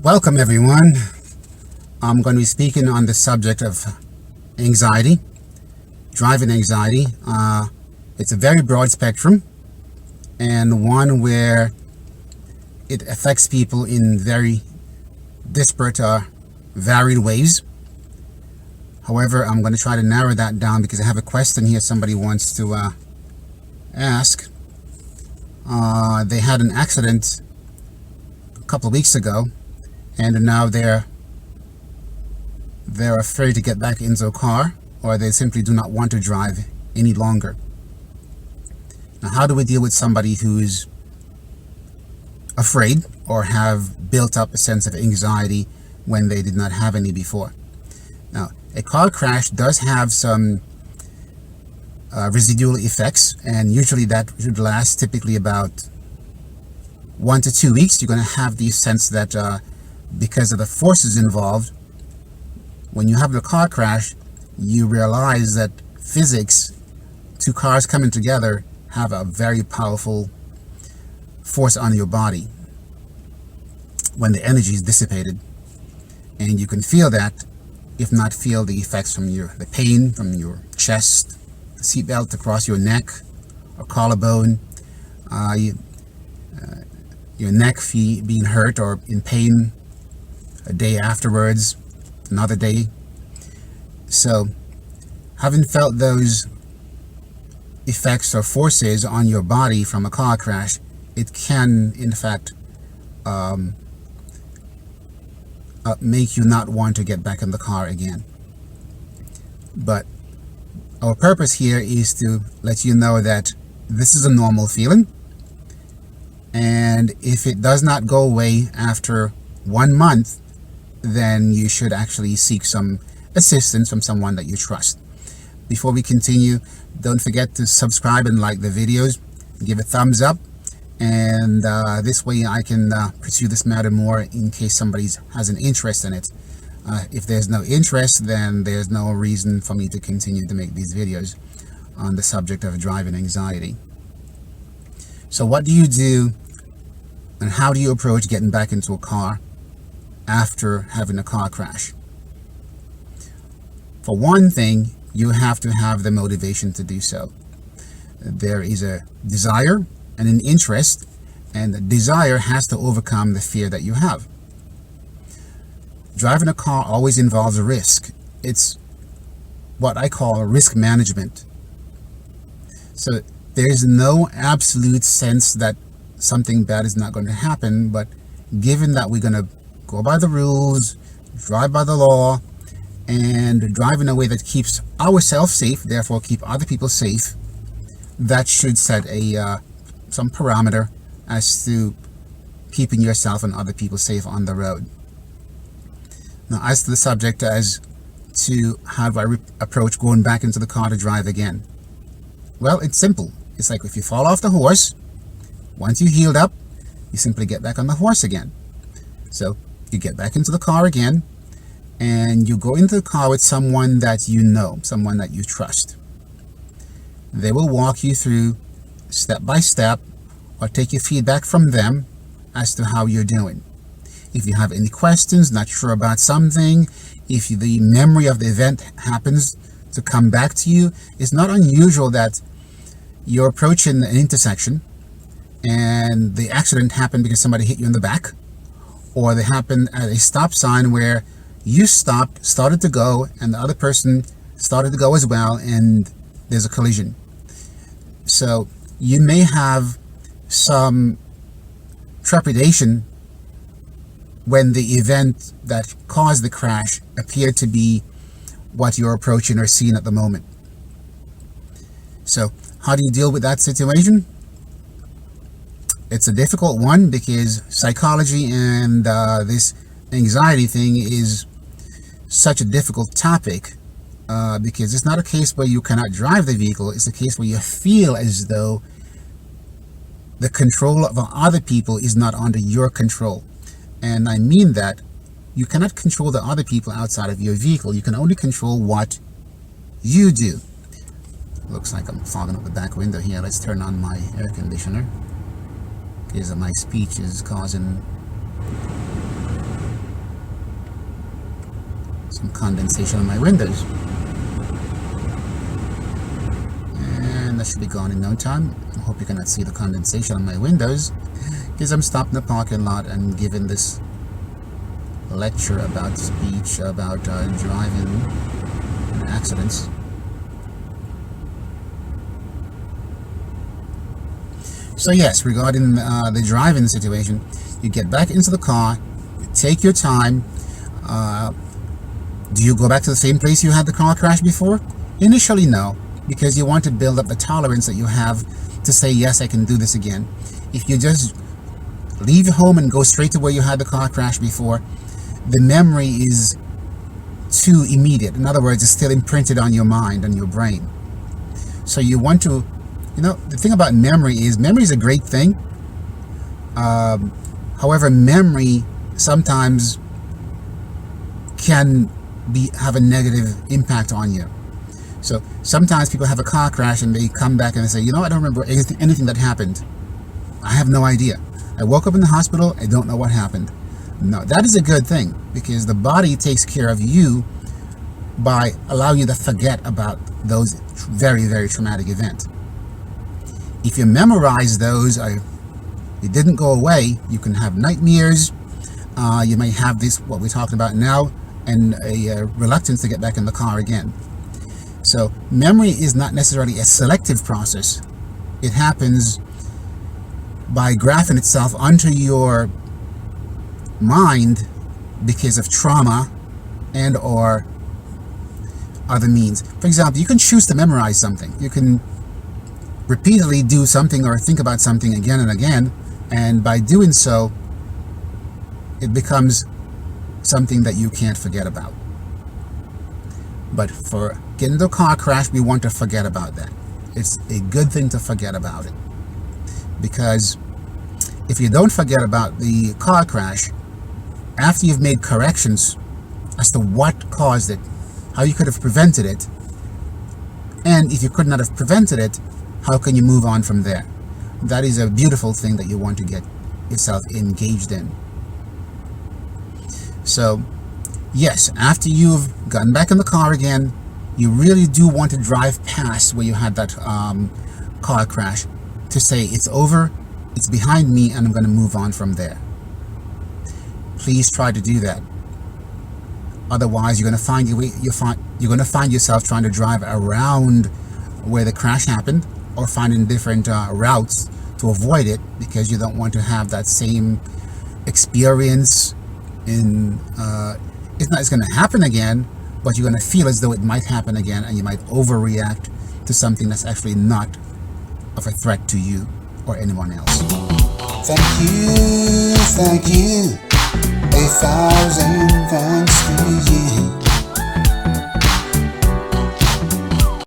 Welcome everyone. I'm going to be speaking on the subject of anxiety, driving anxiety. It's a very broad spectrum and one where it affects people in very disparate, varied ways. However, I'm going to try to narrow that down because I have a question here somebody wants to ask. They had an accident a couple of weeks ago, and now they're afraid to get back into a car, or they simply do not want to drive any longer. Now, how do we deal with somebody who's afraid or have built up a sense of anxiety when they did not have any before? Now, a car crash does have some residual effects, and usually that should last typically about 1 to 2 weeks. You're going to have the sense that because of the forces involved, when you have the car crash, you realize that physics, two cars coming together, have a very powerful force on your body when the energy is dissipated. And you can feel that, if not feel the effects from the pain from your chest, the seatbelt across your neck or collarbone, your neck being hurt or in pain a day afterwards, another day. So having felt those effects or forces on your body from a car crash, it can in fact make you not want to get back in the car again. But our purpose here is to let you know that this is a normal feeling, and if it does not go away after 1 month, then you should actually seek some assistance from someone that you trust. Before we continue, don't forget to subscribe and like the videos, give a thumbs up, and this way I can pursue this matter more in case somebody has an interest in it. If there's no interest, then there's no reason for me to continue to make these videos on the subject of driving anxiety. So what do you do and how do you approach getting back into a car after having a car crash? For one thing, you have to have the motivation to do so. There is a desire and an interest, and the desire has to overcome the fear that you have. Driving a car always involves a risk. It's what I call risk management. So there is no absolute sense that something bad is not going to happen, but given that we're going to go by the rules, drive by the law, and drive in a way that keeps ourselves safe, therefore keep other people safe, that should set some parameter as to keeping yourself and other people safe on the road. Now, as to the subject as to how do I approach going back into the car to drive again? Well, it's simple. It's like if you fall off the horse, once you healed up, you simply get back on the horse again. So you get back into the car again, and you go into the car with someone that you know, someone that you trust. They will walk you through step by step, or take your feedback from them as to how you're doing. If you have any questions, not sure about something, if the memory of the event happens to come back to you, it's not unusual that you're approaching an intersection and the accident happened because somebody hit you in the back, or they happened at a stop sign where you stopped, started to go, and the other person started to go as well, and there's a collision. So you may have some trepidation when the event that caused the crash appeared to be what you're approaching or seeing at the moment. So how do you deal with that situation? It's a difficult one because psychology and this anxiety thing is such a difficult topic, because it's not a case where you cannot drive the vehicle. It's a case where you feel as though the control of other people is not under your control. And I mean that you cannot control the other people outside of your vehicle. You can only control what you do. Looks like I'm fogging up the back window here. Let's turn on my air conditioner, because my speech is causing some condensation on my windows. And that should be gone in no time. I hope you cannot see the condensation on my windows, because I'm stopped in the parking lot and giving this lecture about speech, about driving and accidents. So yes, regarding the driving situation, you get back into the car, you take your time. Do you go back to the same place you had the car crash before? Initially, no, because you want to build up the tolerance that you have to say, yes, I can do this again. If you just leave home and go straight to where you had the car crash before, the memory is too immediate. In other words, it's still imprinted on your mind, on your brain. So you want to, the thing about memory is a great thing. However, memory sometimes can have a negative impact on you. So sometimes people have a car crash and they come back and they say, I don't remember anything that happened. I have no idea. I woke up in the hospital, I don't know what happened. No, that is a good thing, because the body takes care of you by allowing you to forget about those very, very traumatic events. If you memorize those, it didn't go away, you can have nightmares. You may have this, what we're talking about now, and a reluctance to get back in the car again. So memory is not necessarily a selective process. It happens by grafting itself onto your mind because of trauma and or other means. For example, you can choose to memorize something. You can repeatedly do something or think about something again and again, and by doing so, it becomes something that you can't forget about. But for getting into a car crash, we want to forget about that. It's a good thing to forget about it, because if you don't forget about the car crash, after you've made corrections as to what caused it, how you could have prevented it, and if you could not have prevented it, how can you move on from there? That is a beautiful thing that you want to get yourself engaged in. So yes, after you've gotten back in the car again, you really do want to drive past where you had that car crash to say, it's over, it's behind me, and I'm going to move on from there. Please try to do that. Otherwise, you're going to find yourself trying to drive around where the crash happened, or finding different routes to avoid it, because you don't want to have that same experience. It's going to happen again, but you're going to feel as though it might happen again, and you might overreact to something that's actually not of a threat to you or anyone else. Thank you, 1,000 thanks.